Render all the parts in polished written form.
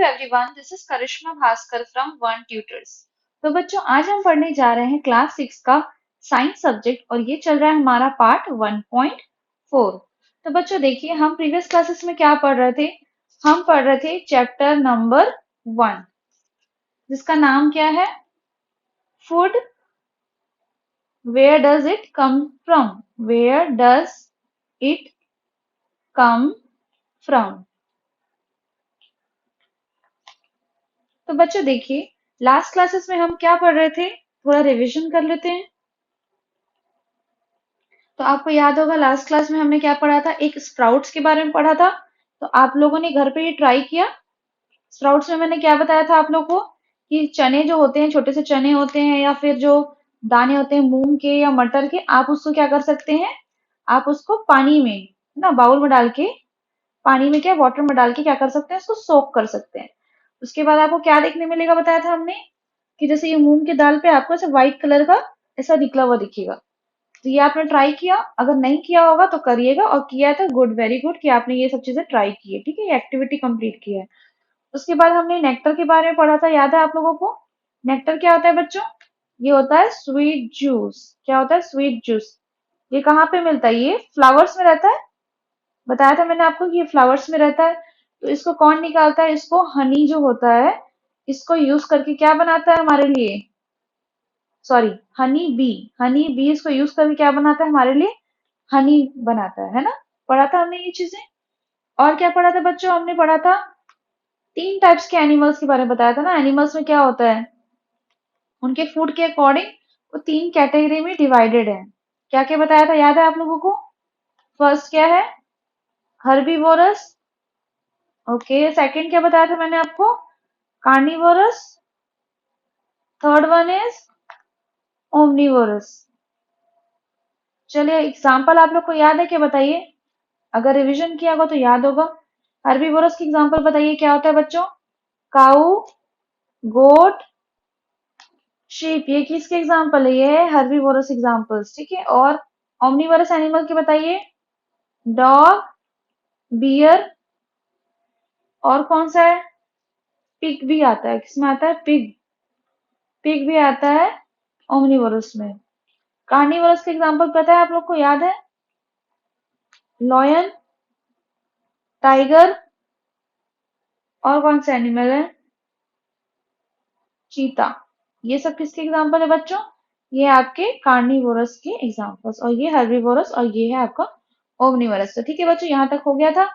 everyone, this is Karishma Bhaskar from One Tutors। तो बच्चों आज हम पढ़ने जा रहे हैं क्लास 6 का साइंस सब्जेक्ट और ये चल रहा है हमारा पार्ट 1.4। तो बच्चों देखिए हम प्रीवियस क्लासेस में क्या पढ़ रहे थे। हम पढ़ रहे थे चैप्टर नंबर 1 जिसका नाम क्या है, food. Where does it come from, where does it come from. तो बच्चों देखिए लास्ट क्लासेस में हम क्या पढ़ रहे थे, थोड़ा रिवीजन कर लेते हैं। तो आपको याद होगा लास्ट क्लास में हमने क्या पढ़ा था, एक स्प्राउट्स के बारे में पढ़ा था। तो आप लोगों ने घर पे ये ट्राई किया। स्प्राउट्स में मैंने क्या बताया था आप लोगों को कि चने जो होते हैं, छोटे से चने होते हैं या फिर जो दाने होते हैं मूंग के या मटर के, आप उसको क्या कर सकते हैं, आप उसको पानी में ना बाउल में डाल के, पानी में क्या वाटर में डाल के क्या कर सकते हैं, उसको सोक कर सकते हैं। उसके बाद आपको क्या देखने मिलेगा बताया था हमने कि जैसे ये मूंग की दाल पे आपको ऐसा व्हाइट कलर का ऐसा निकला हुआ दिखेगा। तो ये आपने ट्राई किया, अगर नहीं किया होगा तो करिएगा, और किया है तो गुड, वेरी गुड कि आपने ये सब चीजें ट्राई की है। ठीक है, ये एक्टिविटी कंप्लीट की है। उसके बाद हमने नेक्टर के बारे में पढ़ा था, याद है आप लोगों को। नेक्टर क्या होता है बच्चों, ये होता है स्वीट जूस। क्या होता है, स्वीट जूस। ये कहाँ पे मिलता है, ये फ्लावर्स में रहता है। बताया था मैंने आपको कि ये फ्लावर्स में रहता है। तो इसको कौन निकालता है, इसको हनी जो होता है, इसको यूज करके क्या बनाता है हमारे लिए, sorry honey bee. Honey bee इसको यूज करके क्या बनाता है हमारे लिए, हनी बनाता है ना। पढ़ा था हमने ये चीजें। और क्या पढ़ा था बच्चों, हमने पढ़ा था तीन टाइप्स के एनिमल्स के बारे में बताया था ना। एनिमल्स में क्या होता है, उनके फूड के अकॉर्डिंग वो तीन कैटेगरी में डिवाइडेड है। क्या क्या बताया था, याद है आप लोगों को। फर्स्ट क्या है, हर्बीवोरस। ओके, सेकंड क्या बताया था मैंने आपको, carnivorous. Third one is omnivorous. चलिए एग्जाम्पल आप लोग को याद है क्या, बताइए। अगर रिवीजन किया होगा तो याद होगा। हर्बीवोरस की एग्जाम्पल बताइए क्या होता है बच्चों, काऊ, गोट, शीप। ये किसके एग्जाम्पल है, ये है हर्बीवोरस एग्जाम्पल्स। ठीक है, और ओमनीवोरस एनिमल के बताइए, डॉग, बियर, और कौन सा है, पिग भी आता है। किसमें आता है, पिग। पिग भी आता है ओमनीवोरस में। कार्निवोरस के एग्जाम्पल पता है आप लोग को, याद है, लॉयन, टाइगर, और कौन सा एनिमल है, चीता। ये सब किसके एग्जाम्पल है बच्चों, ये आपके कार्निवोरस के एग्जाम्पल्स, और ये हर्बीवोरस, और ये है आपका ओमनीवोरस। तो ठीक है बच्चों, यहाँ तक हो गया था।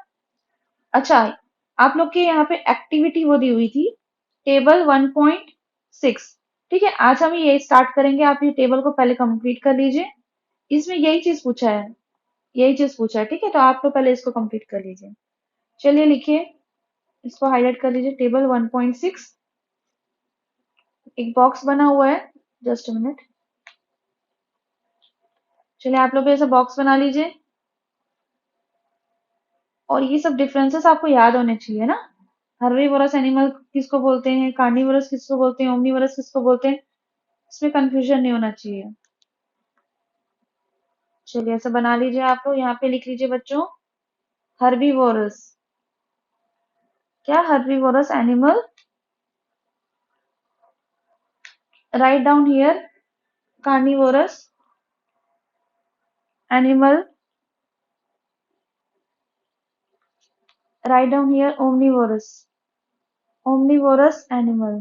अच्छा, आप लोग के यहाँ पे एक्टिविटी वो दी हुई थी, टेबल 1.6। ठीक है, आज हम ये स्टार्ट करेंगे। आप ये टेबल को पहले कंप्लीट कर लीजिए। इसमें यही चीज पूछा है, यही चीज पूछा है। ठीक है, तो आप तो पहले इसको कंप्लीट कर लीजिए। चलिए लिखिए, इसको हाईलाइट कर लीजिए, टेबल 1.6। एक बॉक्स बना हुआ है, जस्ट अ मिनट। चलिए आप लोग भी ऐसा बॉक्स बना लीजिए, और ये सब डिफरेंसेस आपको याद होने चाहिए ना। हर्बीवोरस एनिमल किसको बोलते हैं, कार्निवोरस किसको बोलते हैं, ओमनीवोरस किसको बोलते हैं, इसमें कंफ्यूजन नहीं होना चाहिए। चलिए ऐसा बना लीजिए आप लोग, यहाँ पे लिख लीजिए बच्चों, हर्बीवोरस। क्या, herbivorous animal. Right down here, carnivorous animal. Right down here, omnivorous, omnivorous animal.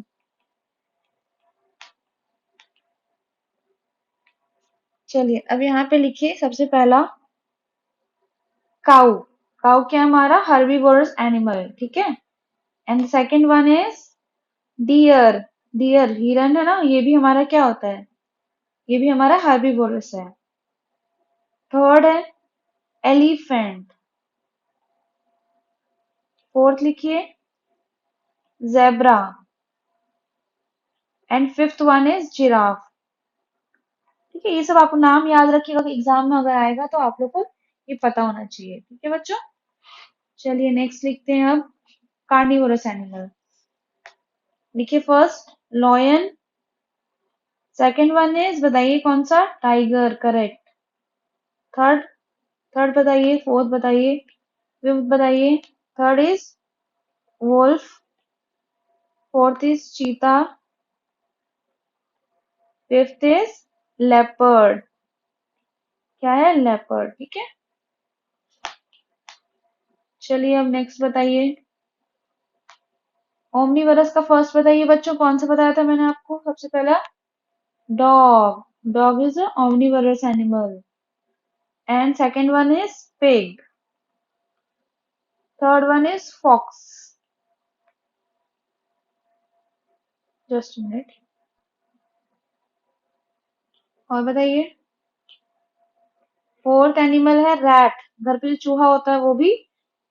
चलिए अब यहाँ पे लिखिए सबसे पहला, काऊ। काऊ क्या हमारा हर्बीवोरस एनिमल, ठीक है। And second one is deer. Deer हिरन है ना, ये भी हमारा क्या होता है, ये भी हमारा हर्बीवोरस है। थर्ड है एलिफेंट। फोर्थ लिखिए zebra. And fifth one is giraffe. ठीक है, ये सब आपको नाम याद रखिएगा कि एग्जाम में अगर आएगा तो आप लोग को ये पता होना चाहिए। ठीक है बच्चों, चलिए नेक्स्ट लिखते हैं अब, कार्निवोरस एनिमल। लिखिए first lion, second one is बताइए कौन सा, टाइगर, करेक्ट। थर्ड, थर्ड बताइए, फोर्थ बताइए, फिफ्थ बताइए। Third is wolf, fourth is cheetah, fifth is leopard. क्या है? लेपर्ड। ठीक है, चलिए अब नेक्स्ट बताइए। ओमनीवरस का फर्स्ट बताइए बच्चों, कौन सा बताया था मैंने आपको सबसे पहला? Dog. Dog is a omnivorous animal. And second one is pig. Third one is fox. Just a minute. और बताइए। फोर्थ एनिमल है रैट, घर पे जो चूहा होता है वो भी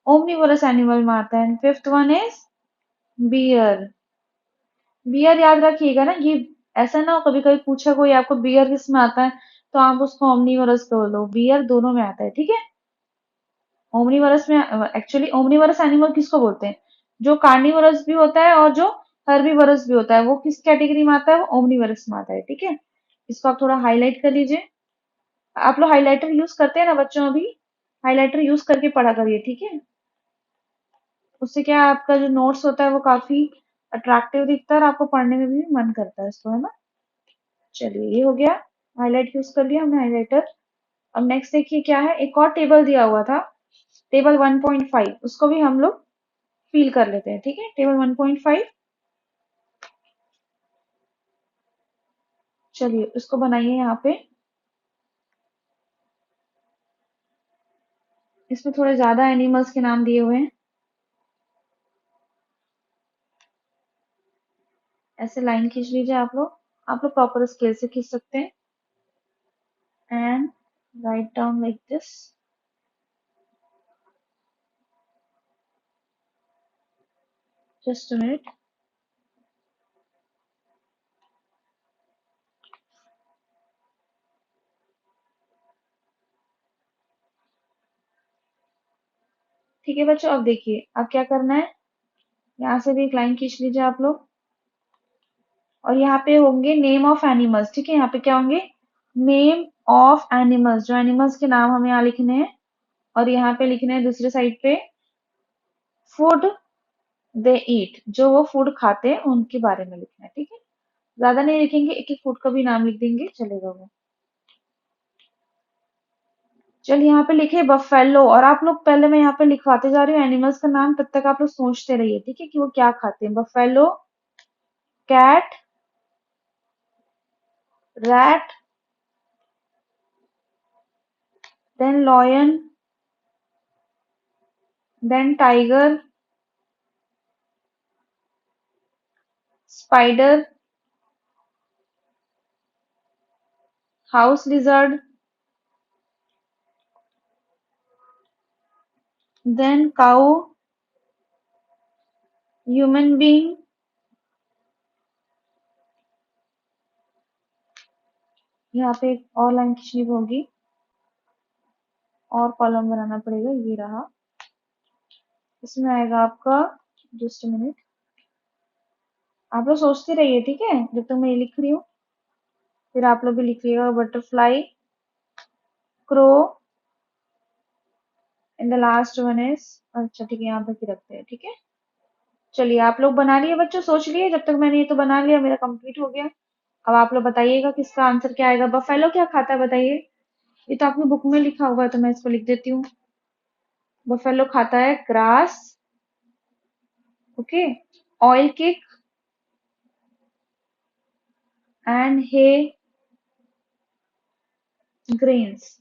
ओमनिवोरस एनिमल में आता है। Fifth one is bear. Bear याद रखिएगा ना, ये ऐसा ना हो कभी कभी पूछा कोई आपको बियर किस में आता है, तो आप उसको ओमनिवोरस बोल दो। बियर दोनों में आता है, ठीक है। ओमनीवरस में एक्चुअली ओमनीवरस एनिमल किसको बोलते हैं? जो कार्निवरस भी होता है और जो हर्बीवरस भी होता है, वो किस कैटेगरी में आता है? वो ओमनीवरस में आता है, ठीक है। इसको आप थोड़ा हाईलाइट कर लीजिए। आप लोग हाइलाइटर यूज करते हैं ना बच्चों? अभी हाइलाइटर यूज करके पढ़ा करिए, ठीक है। उससे क्या है, आपका जो नोट्स होता है वो काफी अट्रैक्टिव दिखता है और आपको पढ़ने में भी मन करता है इसको, है ना। चलिए ये हो गया, हाईलाइट यूज कर लिया हमने हाइलाइटर। अब नेक्स्ट देखिए क्या है, एक और टेबल दिया हुआ था, टेबल 1.5, उसको भी हम लोग फिल कर लेते हैं, ठीक है। टेबल 1.5, चलिए उसको बनाइए यहाँ पे। इसमें थोड़े ज्यादा एनिमल्स के नाम दिए हुए हैं, ऐसे लाइन खींच लीजिए आप लोग। आप लोग प्रॉपर स्केल से खींच सकते हैं। And write down like this. Just a minute. ठीक है बच्चों, अब देखिए अब क्या करना है। यहाँ से भी एक लाइन खींच लीजिए आप लोग, और यहाँ पे होंगे नेम ऑफ एनिमल्स, ठीक है। यहाँ पे क्या होंगे? नेम ऑफ एनिमल्स, जो एनिमल्स के नाम हमें यहाँ लिखने हैं। और यहाँ पे लिखने हैं दूसरे साइड पे फूड दे ईट, जो वो फूड खाते हैं उनके बारे में लिखना है, ठीक है। ज्यादा नहीं लिखेंगे, एक एक फूड का भी नाम लिख देंगे, चलेगा वो। चलिए यहाँ पे लिखे बफेलो, और आप लोग पहले मैं यहाँ पे लिखवाते जा रही हूँ एनिमल्स का नाम, तब तक आप लोग सोचते रहिए, ठीक है, कि वो क्या खाते हैं। Buffalo, cat, rat, then lion, then tiger, spider, house lizard, then cow, human being. यहाँ पे एक और लाइन खींचनी होगी, और कॉलम बनाना पड़ेगा, ये रहा। इसमें आएगा आपका, जस्ट मिनट, आप लोग सोचते रहिए, ठीक है, जब तक मैं ये लिख रही हूँ। फिर आप लोग भी लिखिएगा। Butterfly, crow, and the last one is, अच्छा ठीक है, यहाँ पे ही रखते हैं, ठीक है। चलिए आप लोग बना लिए बच्चों, सोच लिए जब तक मैंने ये तो बना लिया, मेरा कंप्लीट हो गया। अब आप लोग बताइएगा कि इसका आंसर क्या आएगा। बफेलो क्या खाता है बताइए? ये तो आपने बुक में लिखा हुआ है, तो मैं इसको लिख देती हूँ। बफेलो खाता है grass, okay, oil cake and hay grains,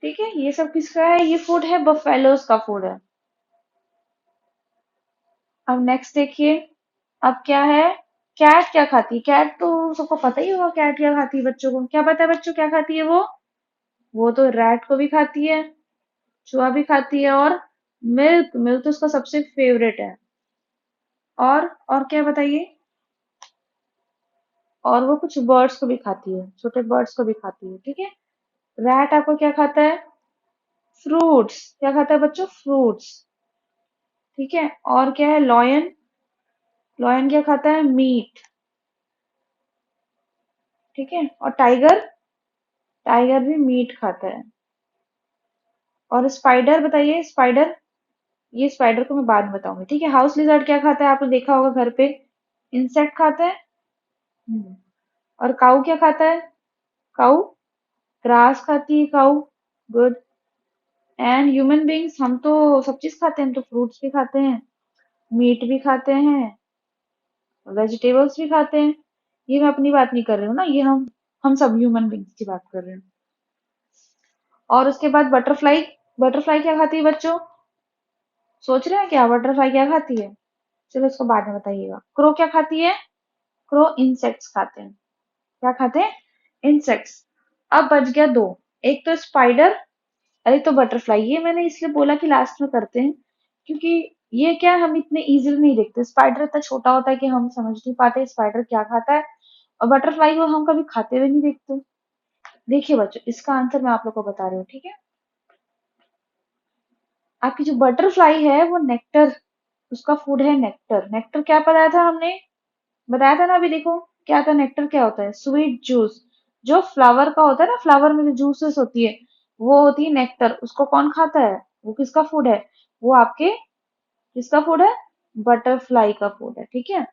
ठीक है। ये सब किसका है? ये फूड है बफेलोज का फूड है। अब नेक्स्ट देखिए, अब क्या है? कैट क्या खाती है? कैट तो सबको पता ही होगा, कैट क्या खाती है। बच्चों को क्या पता है? बच्चों क्या खाती है वो तो रैट को भी खाती है, चूहा भी खाती है, और मिल्क, मिल्क तो उसका सबसे फेवरेट है। और क्या बताइए? और वो कुछ बर्ड्स को भी खाती है, छोटे बर्ड्स को भी खाती है, ठीक है। रैट आपको क्या खाता है? फ्रूट्स। क्या खाता है बच्चों? फ्रूट्स, ठीक है। और क्या है? लॉयन, लॉयन क्या खाता है? मीट, ठीक है। और टाइगर, टाइगर भी मीट खाता है। और स्पाइडर बताइए, स्पाइडर ये स्पाइडर को मैं बाद में बताऊंगी, ठीक है। हाउस लिजर्ड क्या खाता है, आपने देखा होगा घर पे, इंसेक्ट खाता है। हम्म। और काऊ क्या खाता है, काऊ ग्रास खाती है काऊ। गुड। एंड ह्यूमन बींग्स, हम तो सब चीज खाते हैं, हम तो फ्रूट्स भी खाते हैं, मीट भी खाते हैं, वेजिटेबल्स भी खाते हैं। ये मैं अपनी बात नहीं कर रही हूँ ना, ये हम सब ह्यूमन बींग्स की बात कर रहे हैं। और उसके बाद बटरफ्लाई, बटरफ्लाई क्या खाती है बच्चों, सोच रहे हैं क्या बटरफ्लाई क्या खाती है? चलो इसको बाद में बताइएगा। क्रो क्या खाती है, क्रो इंसेक्ट्स खाते हैं। क्या खाते हैं, इंसेक्ट्स। अब बच गया दो, एक तो स्पाइडर, अरे तो बटरफ्लाई, ये मैंने इसलिए बोला कि लास्ट में करते हैं, क्योंकि ये क्या है, हम इतने इजीली नहीं देखते। स्पाइडर इतना छोटा होता है कि हम समझ नहीं पाते स्पाइडर क्या खाता है, और बटरफ्लाई को हम कभी खाते हुए नहीं देखते। देखिए बच्चों, इसका आंसर मैं आप लोग को बता रही हूँ, ठीक है। आपकी जो बटरफ्लाई है वो नेक्टर, उसका फूड है नेक्टर। नेक्टर क्या बताया था हमने, बताया था ना अभी, देखो क्या था, नेक्टर क्या होता है, स्वीट जूस। जो फ्लावर का होता है ना, फ्लावर में जो जूसेस होती है वो होती है नेक्टर। उसको कौन खाता है, वो किसका फूड है, वो आपके, किसका फूड है, बटरफ्लाई का फूड है, ठीक है।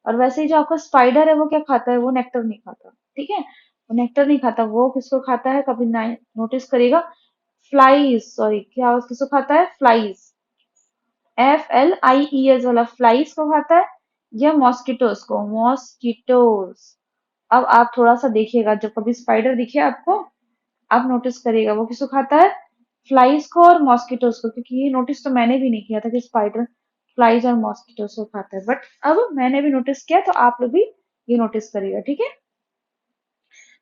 और वैसे ही जो आपका स्पाइडर है वो क्या खाता है, वो नेक्टर नहीं खाता, ठीक है। वो नेक्टर नहीं खाता, वो किसको खाता है, कभी नोटिस करिएगा, फ्लाइज, सॉरी क्या, किसको खाता है, फ्लाइज, FLIES वाला फ्लाइज को खाता है, या मॉस्किटोस को, मॉस्किटोस। अब आप थोड़ा सा देखिएगा, जब कभी स्पाइडर दिखे आपको, आप नोटिस करिएगा वो किसको खाता है, फ्लाइज को और मॉस्किटोस को। क्योंकि ये नोटिस तो मैंने भी नहीं किया था कि स्पाइडर फ्लाइज और मॉस्किटोस को खाता है, बट अब मैंने भी नोटिस किया, तो आप लोग भी ये नोटिस करिएगा, ठीक है।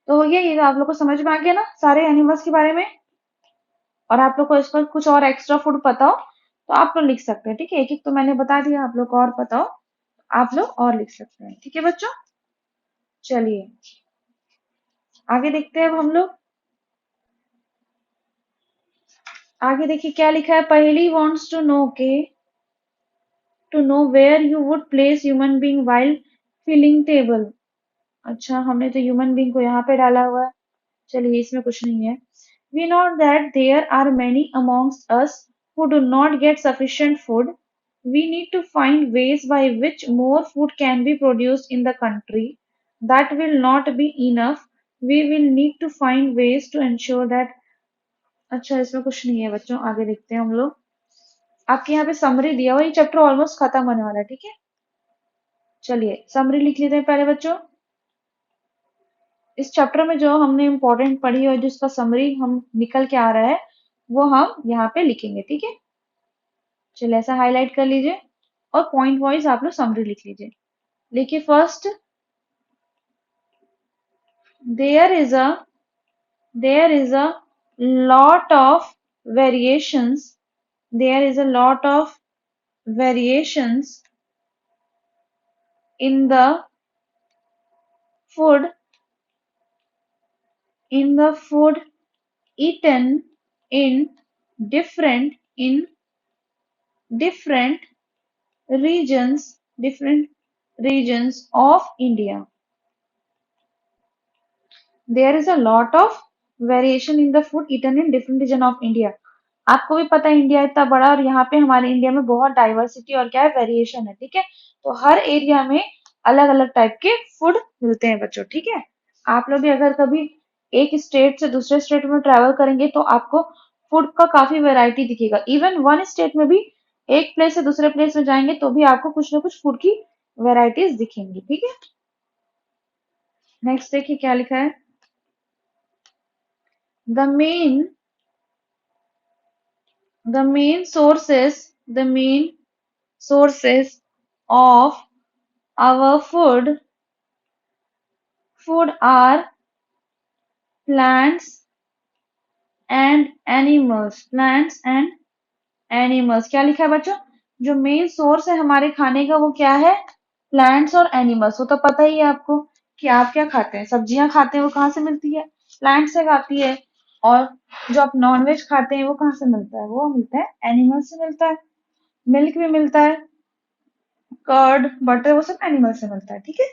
तो हो गया, ये आप लोग को समझ में आ गया ना सारे एनिमल्स के बारे में। और आप लोग को इस पर कुछ और एक्स्ट्रा फूड पता हो तो आप लोग लिख सकते हैं, ठीक है। एक एक तो मैंने बता दिया, आप लोग को और पता हो आप लोग और लिख सकते हैं, ठीक है बच्चों। चलिए आगे देखते हैं अब हम लोग। आगे देखिए क्या लिखा है, पहेली वांट्स टू नो के, to know where you would place human being while filling table. अच्छा, हमने तो ह्यूमन बीइंग को यहाँ पे डाला हुआ है। चलिए इसमें कुछ नहीं है। We know that there are many amongst us who do not get sufficient food. We need to find ways by which more food can be produced in the country. That will not be enough. We will need to find ways to ensure that। अच्छा इसमें कुछ नहीं है बच्चों, आगे देखते हैं हम लोग। आपके यहाँ पे समरी दिया हुआ, ये चैप्टर ऑलमोस्ट खत्म होने वाला है, ठीक है। चलिए समरी लिख लेते हैं पहले बच्चों। इस चैप्टर में जो हमने इम्पोर्टेंट पढ़ी और जिसका समरी हम निकल के आ रहा है वो हम यहाँ पे लिखेंगे, ठीक है। चलिए ऐसा हाईलाइट कर लीजिए और पॉइंट वाइज आप लोग समरी लिख लीजिए। देखिए first, there is a there is a lot of variations, there is a lot of variations in the food, in the food eaten in in different different regions of India. There is a lot of variation in the food eaten in different region of India. आपको भी पता है India इतना बड़ा, और यहाँ पे हमारे इंडिया में बहुत डाइवर्सिटी और क्या है, वेरिएशन है, ठीक है। तो हर एरिया में अलग अलग टाइप के फूड मिलते हैं बच्चों, ठीक है। आप लोग भी अगर कभी एक स्टेट से दूसरे स्टेट में ट्रेवल करेंगे तो आपको फूड का काफी वैरायटी दिखेगा। इवन वन स्टेट में भी एक प्लेस से दूसरे प्लेस में जाएंगे तो भी आपको कुछ ना कुछ फूड की वेराइटीज दिखेंगी, ठीक है। नेक्स्ट देखिए क्या लिखा है, the main the main sources of our food are plants and animals। क्या लिखा है बच्चों, जो मेन सोर्स है हमारे खाने का वो क्या है, प्लांट्स और एनिमल्स। वो तो पता ही है आपको कि आप क्या खाते हैं, सब्जियां खाते हैं वो कहाँ से मिलती है, प्लांट से खाती है। और जो आप नॉनवेज खाते हैं वो कहाँ से मिलता है, वो मिलता है एनिमल से मिलता है। मिल्क भी मिलता है, कर्ड बटर वो सब एनिमल से मिलता है, ठीक है।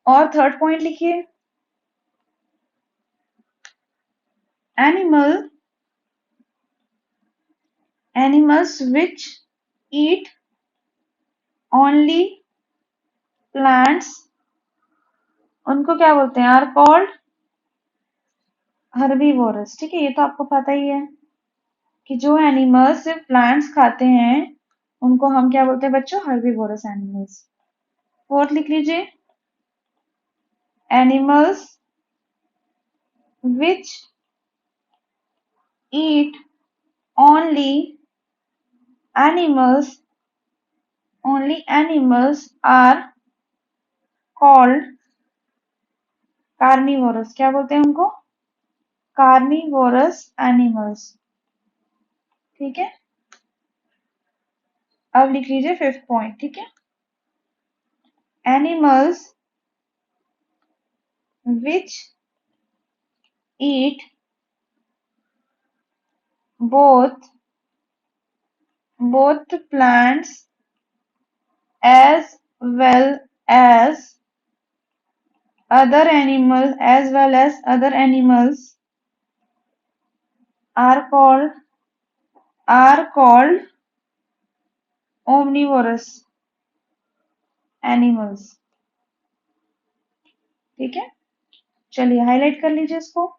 और थर्ड पॉइंट लिखिए, animal animals which eat only plants, उनको क्या बोलते हैं, आर कॉल्ड हर्बीवोरस। ठीक है, ये तो आपको पता ही है कि जो एनिमल्स सिर्फ प्लांट्स खाते हैं उनको हम क्या बोलते हैं बच्चों, हर्बीवोरस एनिमल्स। फोर्थ लिख लीजिए, animals which eat only animals, only animals are called carnivorous. क्या बोलते हैं उनको, कार्निवोरस एनिमल्स। ठीक है, अब लिख लीजिए फिफ्थ पॉइंट। ठीक है, animals which eat both plants as well as other animals are called omnivorous animals। ठीक है, चलिए हाईलाइट कर लीजिए इसको।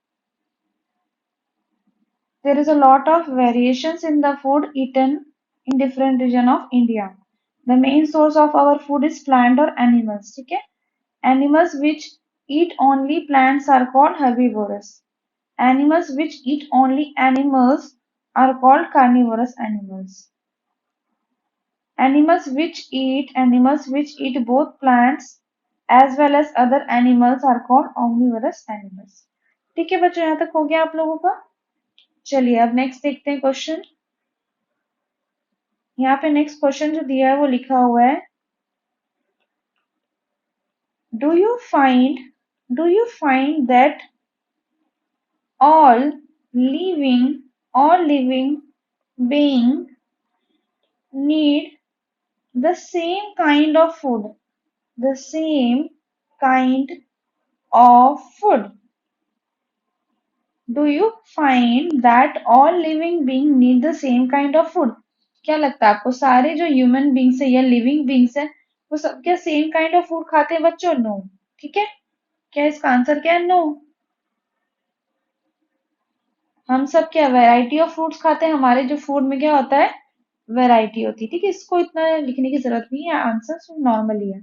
There is a lot of variations in the food eaten in different region of India. The main source of our food is plant or animals। ठीक है, animals which eat only plants are called herbivorous। Animals which eat only animals are called carnivorous animals। Animals which eat both plants as well as other animals are called omnivorous animals। ठीक है बच्चों, यहाँ तक हो गया आप लोगों का। चलिए अब नेक्स्ट देखते हैं क्वेश्चन। यहाँ पे नेक्स्ट क्वेश्चन जो दिया है वो लिखा हुआ है, do you find that all living being need the same kind of food, the same kind of food। Do you find that all living being need the same kind of food? क्या लगता है आपको, सारे जो human beings है या living beings है वो सब क्या सेम काइंड ऑफ फूड खाते हैं बच्चों? नो। ठीक है, क्या इसका आंसर क्या है? नो। हम सब क्या वैरायटी ऑफ फ्रूट्स खाते हैं, हमारे जो फूड में क्या होता है, वैरायटी होती है। ठीक है, इसको इतना लिखने की जरूरत नहीं है, आंसर नॉर्मल ही है।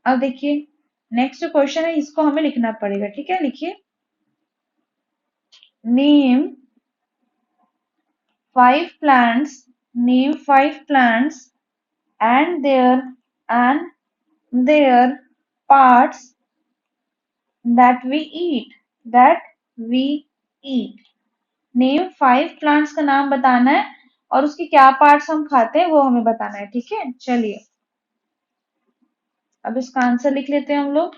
अब देखिए नेक्स्ट जो क्वेश्चन है इसको हमें लिखना पड़ेगा। ठीक है, लिखिए, name five plants, name five plants and their parts that we eat, that we eat. Name five plants का नाम बताना है और उसके क्या पार्ट्स हम खाते हैं वो हमें बताना है। ठीक है, चलिए अब इसका आंसर लिख लेते हैं हम लोग।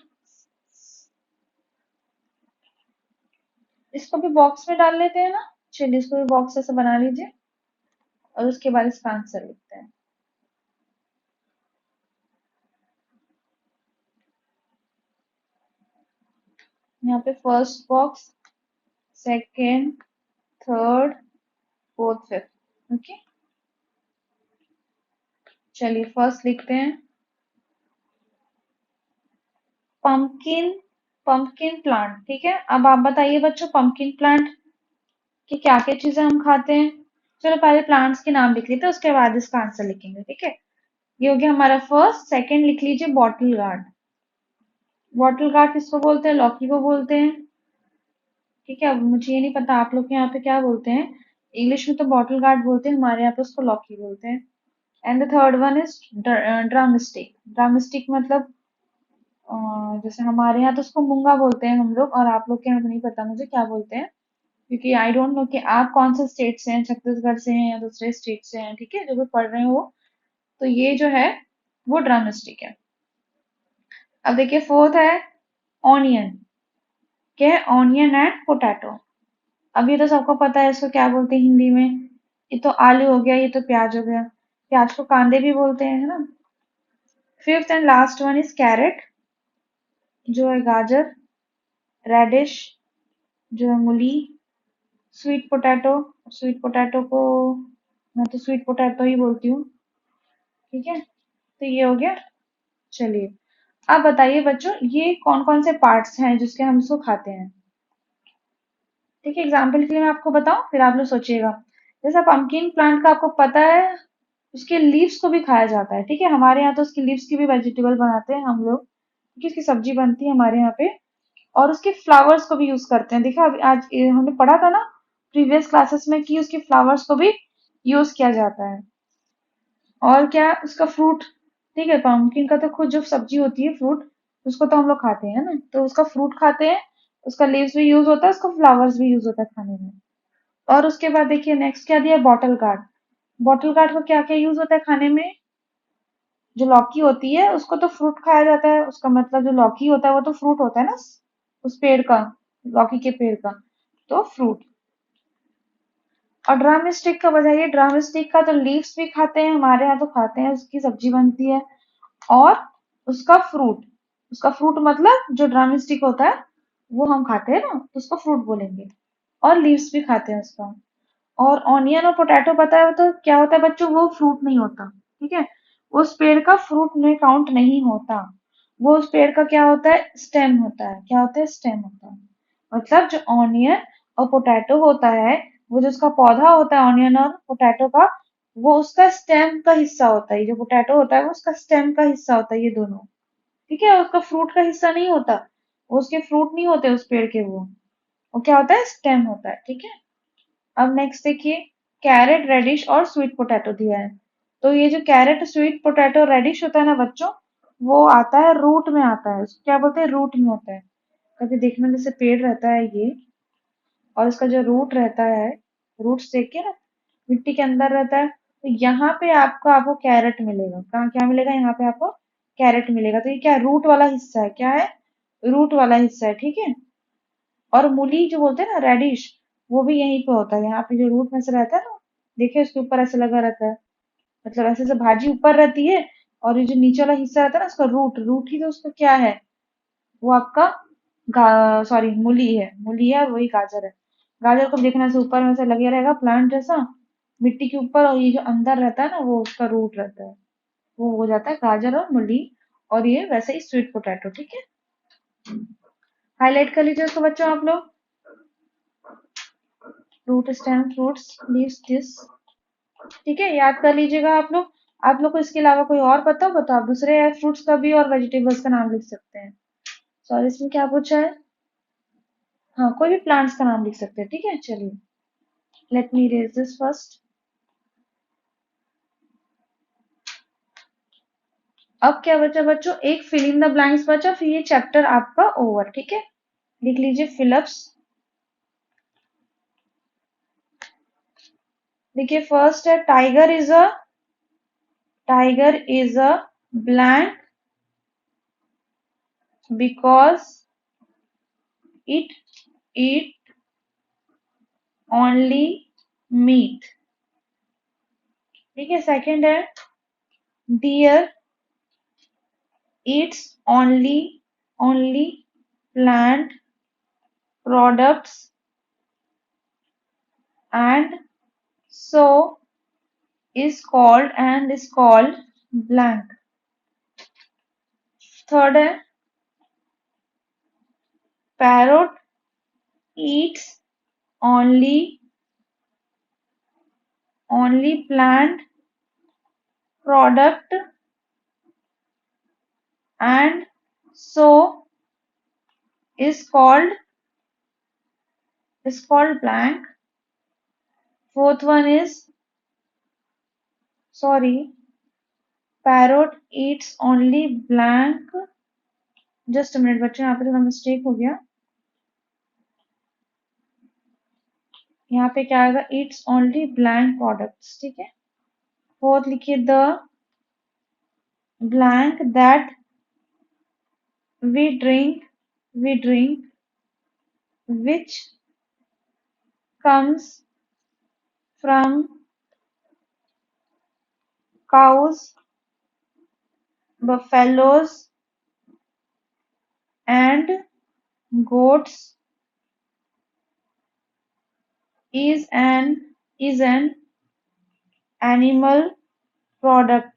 इसको भी बॉक्स में डाल लेते हैं ना। चलिए इसको भी बॉक्स ऐसे बना लीजिए और उसके बाद इसका आंसर लिखते हैं। यहाँ पे first box, second, third, fourth, fifth. Okay, चलिए फर्स्ट लिखते हैं, पंपकिन, पंपकिन प्लांट। ठीक है, अब आप बताइए बच्चों, पंपकिन प्लांट की क्या क्या चीजें हम खाते हैं। चलो पहले प्लांट्स के नाम लिख लेते हैं, उसके बाद इसका आंसर लिखेंगे। ठीक है, ये हो गया हमारा फर्स्ट। सेकंड लिख लीजिए, बॉटल गार्ड। बॉटल गार्ड किसको बोलते हैं? लौकी को बोलते हैं। ठीक है, अब मुझे ये नहीं पता आप लोग के यहाँ पे क्या बोलते हैं, इंग्लिश में तो बॉटल गार्ड बोलते हैं, हमारे यहाँ पे उसको लौकी बोलते हैं। And the third one is drum stick. Drum stick मतलब जैसे हमारे यहाँ तो उसको मूंगा बोलते हैं हम लोग, और आप लोग के यहाँ तो नहीं पता मुझे क्या बोलते हैं, क्योंकि आई डोंट नो कि आप कौन से स्टेट से हैं, छत्तीसगढ़ से हैं या दूसरे स्टेट से हैं। ठीक है, जो भी पढ़ रहे हो, तो ये जो है वो ड्रम स्टिक है। अब देखिए फोर्थ है ऑनियन। क्या है? Onion and potato. अब ये तो सबको पता है इसको क्या बोलते हैं हिंदी में, ये तो आलू हो गया, ये तो प्याज हो गया। प्याज को कांदे भी बोलते हैं, है ना। Fifth and last one is carrot, जो है गाजर। रेडिश, जो है मूली। स्वीट पोटैटो, स्वीट पोटैटो को मैं तो स्वीट पोटैटो ही बोलती हूँ। ठीक है, तो ये हो गया। चलिए, अब बताइए बच्चों, ये कौन कौन से पार्ट्स हैं जिसके हम इसको खाते हैं। ठीक है, एग्जाम्पल के लिए मैं आपको बताऊं, फिर आप लोग सोचिएगा। जैसा पंपकिन प्लांट का आपको पता है, उसके लीव्स को भी खाया जाता है। ठीक है, हमारे यहाँ तो उसके लीव्स की भी वेजिटेबल बनाते हैं हम लोग, क्योंकि उसकी सब्जी बनती है हमारे यहाँ पे। और उसके फ्लावर्स को भी यूज करते हैं। देखा अभी आज हमने पढ़ा था ना प्रीवियस क्लासेस में कि उसके फ्लावर्स को भी यूज किया जाता है। और क्या, उसका फ्रूट। ठीक है, पम्पकिन का तो खुद जो सब्जी होती है फ्रूट, उसको तो हम लोग खाते हैं ना, तो उसका फ्रूट खाते हैं। उसका लीव्स भी यूज होता है, उसका फ्लावर्स भी यूज होता है खाने में। और उसके बाद देखिए नेक्स्ट क्या दिया, बॉटल गार्ड। बॉटल गार्ड को क्या क्या यूज होता है खाने में। जो लौकी होती है उसको तो फ्रूट खाया जाता है, उसका मतलब जो लौकी होता है वो तो फ्रूट होता है ना, उस पेड़ का, लौकी के पेड़ का, तो फ्रूट। और ड्रम स्टिक का बताइए, ड्रम स्टिक का तो लीव्स भी खाते हैं, हमारे यहाँ तो खाते हैं, उसकी सब्जी बनती है। और उसका फ्रूट, उसका फ्रूट मतलब जो ड्रम स्टिक होता है वो हम खाते हैं ना, तो उसको फ्रूट बोलेंगे। और लीव्स भी खाते हैं उसका। और ऑनियन और पोटैटो पता है तो क्या होता है बच्चों, वो फ्रूट नहीं होता। ठीक है, उस पेड़ का फ्रूट में काउंट नहीं होता। वो उस पेड़ का क्या होता है, स्टेम होता है। क्या होता है, स्टेम होता है। मतलब जो ऑनियन और पोटैटो होता है, वो जो उसका पौधा होता है ऑनियन और पोटैटो का, वो उसका स्टेम का हिस्सा होता है। जो पोटैटो होता है वो उसका स्टेम का हिस्सा होता है, ये दोनों। ठीक है, उसका फ्रूट का हिस्सा नहीं होता। वो उसके फ्रूट नहीं होते उस पेड़ के, वो क्या होता है, स्टेम होता है। ठीक है, अब नेक्स्ट देखिए, कैरेट, रेडिश और स्वीट पोटैटो दिया है। तो ये जो कैरेट, स्वीट पोटैटो, रेडिश होता है ना बच्चों, वो आता है रूट में, आता है उसको क्या बोलते हैं, रूट में होता है। कभी देखना, जैसे पेड़ रहता है ये, और इसका जो रूट रहता है, रूट से के ना मिट्टी के अंदर रहता है, तो यहाँ पे आपको कैरेट मिलेगा। कहाँ क्या मिलेगा, यहाँ पे आपको कैरेट मिलेगा। तो ये क्या, रूट वाला हिस्सा है। क्या है, रूट वाला हिस्सा है। ठीक है, और मूली जो बोलते हैं ना, रेडिश, वो भी यहीं पे होता है, यहाँ पे जो रूट में से रहता है ना, देखिए उसके ऊपर ऐसे लगा रहता है। मतलब ऐसे से भाजी ऊपर रहती है, और ये जो नीचे वाला हिस्सा रहता है ना, उसका रूट, रूट ही तो उसका क्या है, वो आपका सॉरी मूली है, मूली है, और वही गाजर है। गाजर को देखने से ऊपर में से लगे रहेगा प्लांट जैसा मिट्टी के ऊपर, और ये जो अंदर रहता है ना वो उसका रूट रहता है। वो हो जाता है गाजर और मूली। और ये वैसे ही स्वीट पोटैटो। ठीक है, हाईलाइट कर लीजिए उसको बच्चों आप लोग, root, stem, fruits, leaves, this. ठीक है, याद कर लीजिएगा आप लोग। आप लोग को इसके अलावा कोई और पता हो तो आप दूसरे फ्रूट्स का भी और वेजिटेबल्स का नाम लिख सकते हैं। सॉरी, इसमें क्या पूछा है, हाँ कोई भी प्लांट्स का नाम लिख सकते हैं। ठीक है, चलिए, let me raise this first. अब क्या बचा बच्चों, एक फिल इन द ब्लैंक्स बचा, फिर ये चैप्टर आपका ओवर। ठीक है, लिख लीजिए फिलअप्स। देखिए फर्स्ट है, tiger is a blank because it eat only meat. ठीक है, सेकंड है, deer eats only plant products and so is called blank. Third है, parrot eats only plant product and so is called blank. Fourth one is, sorry, parrot eats only blank. Just minute बच्चों, यहाँ पे थोड़ा mistake हो गया। यहाँ पे क्या आएगा, इट्स ओनली ब्लैंक प्रोडक्ट्स। ठीक है, फोर्थ लिखिए, the blank that we drink we drink which comes from cows, buffaloes and goats is an animal product.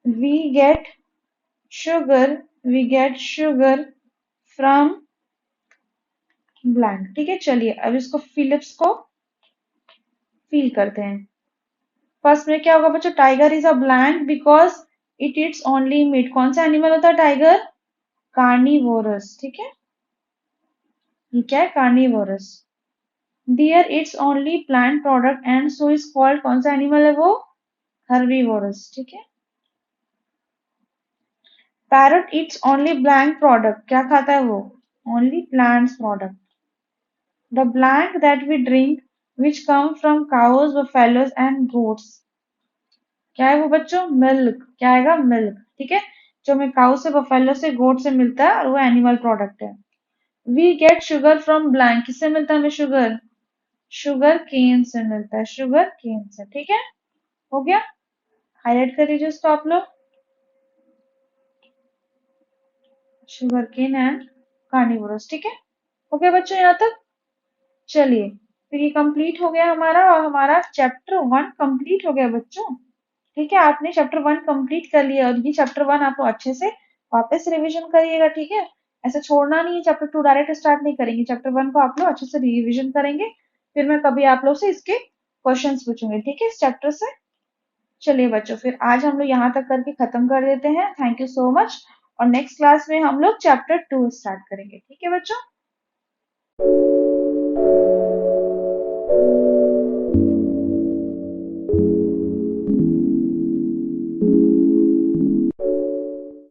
We get sugar, we get sugar from blank. ठीक है, चलिए अब इसको Philips को feel करते हैं। फर्स्ट में क्या होगा बच्चों, tiger is a blank because it eats only meat. कौन सा एनिमल होता है टाइगर? कार्निवोरस। ठीक है, ये क्या है? Carnivorous. Deer eats only plant product and so is called. कौन सा एनिमल है वो? हर्बीवोरस। ठीक है। Parrot eats only blank product. क्या खाता है वो? Only plants product. The blank that we drink which come from cows buffaloes and goats. क्या है वो बच्चों? मिल्क। क्या आएगा? मिल्क। ठीक है, जो हमें काउ से, बफेलो से, गोट से मिलता है और वो एनिमल प्रोडक्ट है। We get sugar from blank. किससे मिलता है हमें शुगर? शुगर केन से मिलता है, शुगर केन से। ठीक है, हो गया। हाईलाइट कर दीजिए इसको आप लोग, शुगर केन एंड कार्निवोरस। ठीक है, हो गया बच्चों यहाँ तक। चलिए, फिर ये कंप्लीट हो गया हमारा, और हमारा चैप्टर 1 कंप्लीट हो गया बच्चों। ठीक है, आपने चैप्टर 1 कंप्लीट कर लिया, और ये चैप्टर 1 आप लोग अच्छे से वापस रिवीजन करिएगा। ठीक है, ऐसा छोड़ना नहीं है। चैप्टर 2 डायरेक्ट स्टार्ट नहीं करेंगे, चैप्टर 1 को आप लोग अच्छे से रिवीजन करेंगे। फिर मैं कभी आप लोग से इसके क्वेश्चंस पूछूंगी, ठीक है, इस चैप्टर से। चलिए बच्चों, फिर आज हम लोग यहाँ तक करके खत्म कर देते हैं। Thank you so much. और नेक्स्ट क्लास में हम लोग चैप्टर 2 स्टार्ट करेंगे। ठीक है बच्चों।